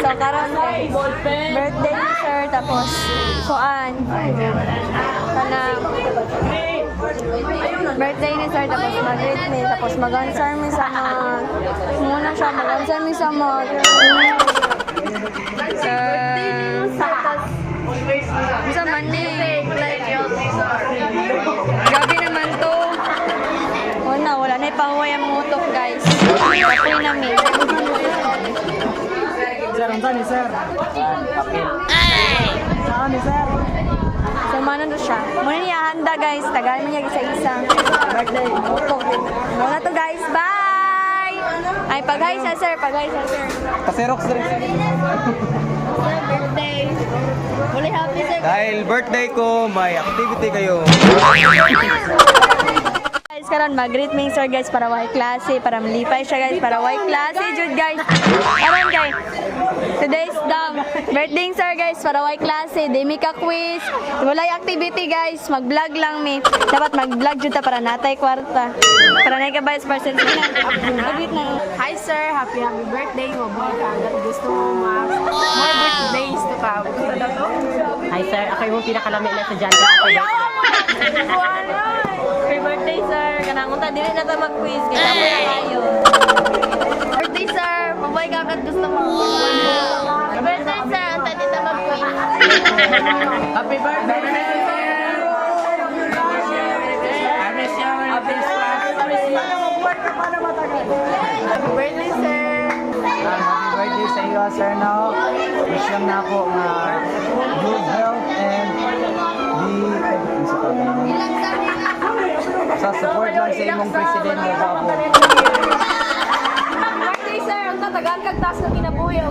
So karon birthday ni sir tapos kuan kanang birthday ni sir tapos mag-greet me tapos mag-answer me sa mga muna siya mag-answer me sa mga sa Monday gabi naman to wala na ipahuway ang mutok guys kapoy namin Sir, ang saan ni sir? Papel. Saan ni sir? so mano to siya muna niya handa guys tagal mo niya isa-isa birthday mutok muna to guys bye ay pag-hi sa sir Paserox na rin sir. birthday muli happy sir Dahil birthday ko, may activity kayo. guys karon mag-greet me sir guys para way klase para malipay siya guys para way klase jud guys karon kay today's birthday sir guys para way klase di mi ka quiz walay activity guys mag-vlog lang mi dapat mag-vlog jud ta para natay kwarta para nay ka vice president mag-greet na Hi sir, happy birthday. Mabuhay ka agad. Gusto mo more birthdays to come. Hi sir, ako yung pinakalamig na estudyante ako. happy birthday sir kanang unta dili na ta mag-quiz kaya mo na kayo birthday sir mabuhay ka agad gusto mo birthday sir unta di ta mag-quiz Happy birthday sir! I miss you. Happy birthday sir. Happy birthday sa iyo, sir, no? Wish lang na ako good health and sa support lang sa imong presidente, Babo. Happy birthday sir. Ang tatagal kag taas na kinabuhi.